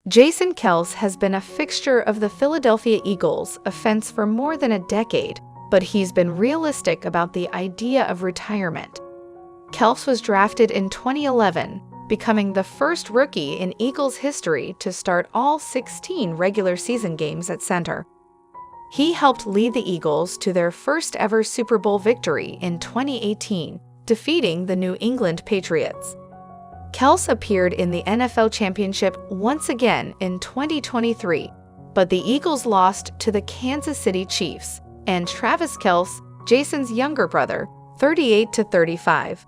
Jason Kelce has been a fixture of the Philadelphia Eagles offense for more than a decade, but he's been realistic about the idea of retirement. Kelce was drafted in 2011, becoming the first rookie in Eagles history to start all 16 regular season games at center. He helped lead the Eagles to their first-ever Super Bowl victory in 2018, defeating the New England Patriots. Kelce appeared in the NFL Championship once again in 2023, but the Eagles lost to the Kansas City Chiefs and Travis Kelce, Jason's younger brother, 38-35.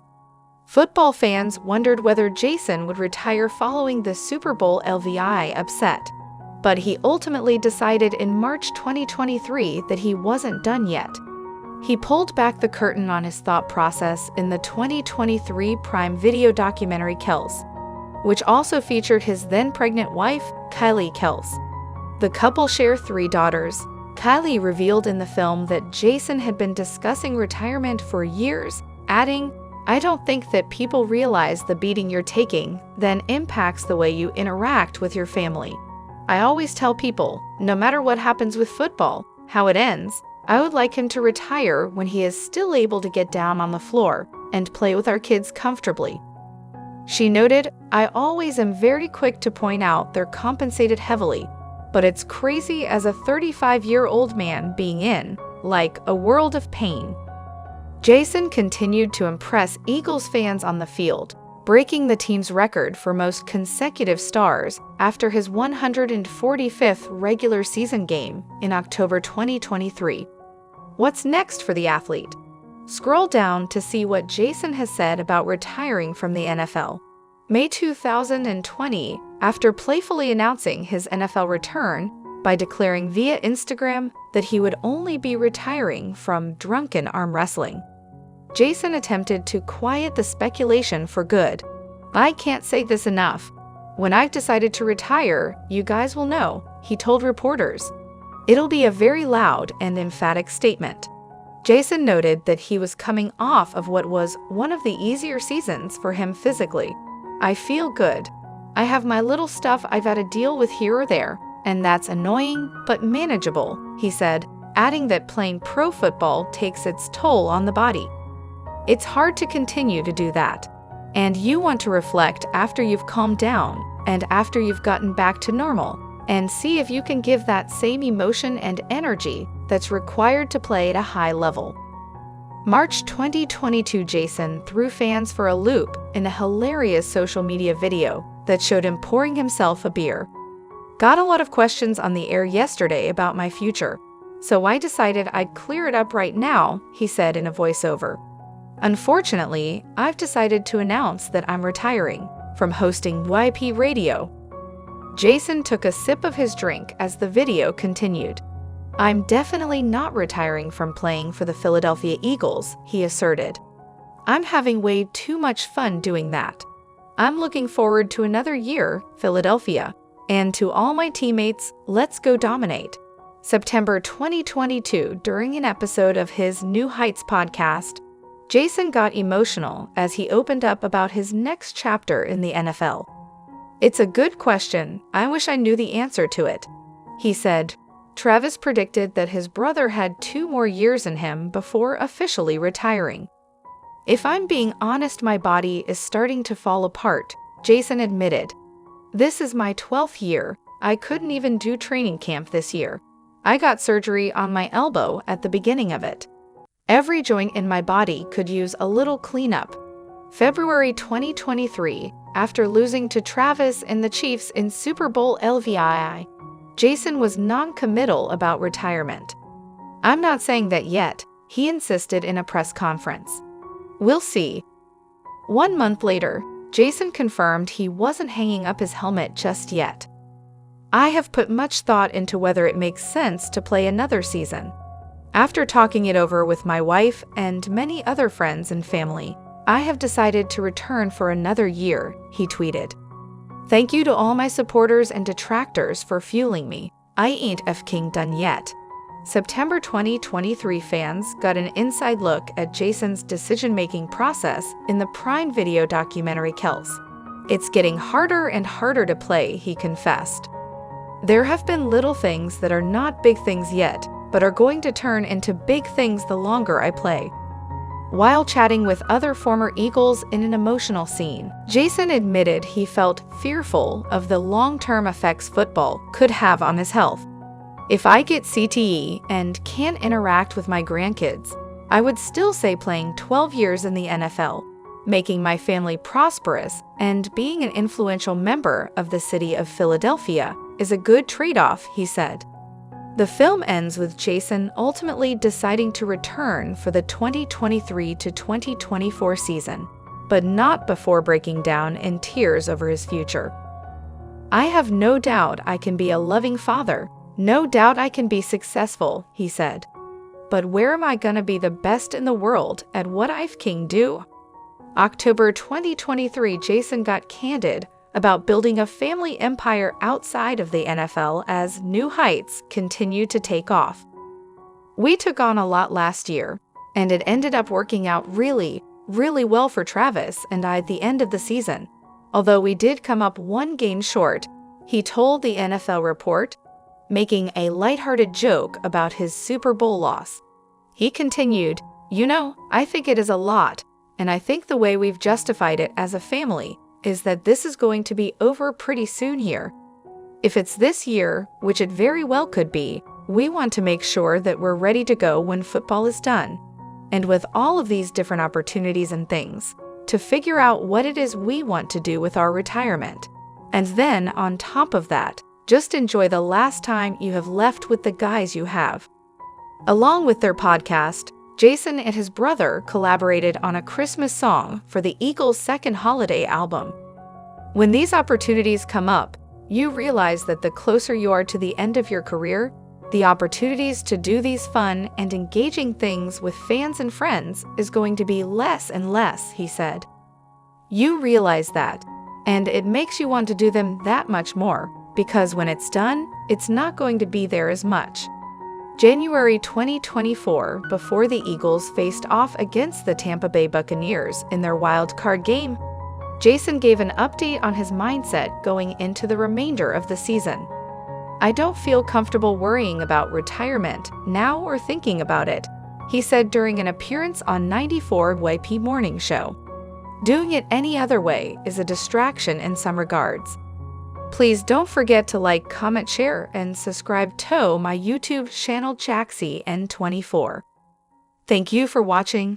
Football fans wondered whether Jason would retire following the Super Bowl LVI upset, but he ultimately decided in March 2023 that he wasn't done yet. He pulled back the curtain on his thought process in the 2023 Prime Video documentary Kelce, which also featured his then-pregnant wife, Kelce. The couple share 3 daughters. Kylie revealed in the film that Jason had been discussing retirement for years, adding, "I don't think that people realize the beating you're taking then impacts the way you interact with your family. I always tell people, no matter what happens with football, how it ends, I would like him to retire when he is still able to get down on the floor and play with our kids comfortably." She noted, "I always am very quick to point out they're compensated heavily, but it's crazy as a 35-year-old man being in, like, a world of pain." Jason continued to impress Eagles fans on the field, breaking the team's record for most consecutive stars after his 145th regular season game in October 2023. What's next for the athlete? Scroll down to see what Jason has said about retiring from the NFL. May 2020, after playfully announcing his NFL return by declaring via Instagram that he would only be retiring from drunken arm wrestling, Jason attempted to quiet the speculation for good. "I can't say this enough. When I've decided to retire, you guys will know," he told reporters. "It'll be a very loud and emphatic statement." Jason noted that he was coming off of what was one of the easier seasons for him physically. "I feel good. I have my little stuff I've had to deal with here or there, and that's annoying but manageable," he said, adding that playing pro football takes its toll on the body. "It's hard to continue to do that. And you want to reflect after you've calmed down and after you've gotten back to normal, and see if you can give that same emotion and energy that's required to play at a high level." March 2022, Jason threw fans for a loop in a hilarious social media video that showed him pouring himself a beer. "Got a lot of questions on the air yesterday about my future, so I decided I'd clear it up right now," he said in a voiceover. "Unfortunately, I've decided to announce that I'm retiring from hosting YP Radio." Jason took a sip of his drink as the video continued. "I'm definitely not retiring from playing for the Philadelphia Eagles," he asserted. "I'm having way too much fun doing that. I'm looking forward to another year, Philadelphia, and to all my teammates, let's go dominate." September 2022, during an episode of his New Heights podcast, Jason got emotional as he opened up about his next chapter in the NFL. "It's a good question. I wish I knew the answer to it," he said. Travis predicted that his brother had 2 more years in him before officially retiring. "If I'm being honest, my body is starting to fall apart," Jason admitted. "This is my 12th year. I couldn't even do training camp this year. I got surgery on my elbow at the beginning of it. Every joint in my body could use a little cleanup." February 2023, after losing to Travis and the Chiefs in Super Bowl LVI, Jason was non-committal about retirement. "I'm not saying that yet," he insisted in a press conference. "We'll see." 1 month later, Jason confirmed he wasn't hanging up his helmet just yet. "I have put much thought into whether it makes sense to play another season. After talking it over with my wife and many other friends and family, I have decided to return for another year," he tweeted. "Thank you to all my supporters and detractors for fueling me. I ain't f***ing done yet." September 2023 fans got an inside look at Jason's decision-making process in the Prime Video documentary Kelce. It's getting harder and harder to play, he confessed. There have been little things that are not big things yet, but are going to turn into big things the longer I play. While chatting with other former Eagles in an emotional scene, Jason admitted he felt fearful of the long-term effects football could have on his health. If I get CTE and can't interact with my grandkids, I would still say playing 12 years in the NFL, making my family prosperous, and being an influential member of the city of Philadelphia is a good trade-off, he said. The film ends with Jason ultimately deciding to return for the 2023 to 2024 season, but not before breaking down in tears over his future. I have no doubt I can be a loving father. No doubt I can be successful, he said. But where am I gonna be the best in the world at what I can do? October 2023, Jason got candid about building a family empire outside of the NFL as new heights continue to take off. We took on a lot last year, and it ended up working out really, really well for Travis and I at the end of the season. Although we did come up one game short, he told the NFL Report, making a lighthearted joke about his Super Bowl loss. He continued, I think it is a lot, and I think the way we've justified it as a family is that this is going to be over pretty soon here. If it's this year, which it very well could be, we want to make sure that we're ready to go when football is done. And with all of these different opportunities and things, to figure out what it is we want to do with our retirement. And then, on top of that, just enjoy the last time you have left with the guys you have. Along with their podcast, Jason and his brother collaborated on a Christmas song for the Eagles' second holiday album. When these opportunities come up, you realize that the closer you are to the end of your career, the opportunities to do these fun and engaging things with fans and friends is going to be less and less, he said. You realize that, and it makes you want to do them that much more, because when it's done, it's not going to be there as much. January 2024, before the Eagles faced off against the Tampa Bay Buccaneers in their wild card game, Jason gave an update on his mindset going into the remainder of the season. I don't feel comfortable worrying about retirement now or thinking about it, he said during an appearance on N24 YP Morning Show. Doing it any other way is a distraction in some regards. Please don't forget to like, comment, share, and subscribe to my YouTube channel Jaxcey N24. Thank you for watching.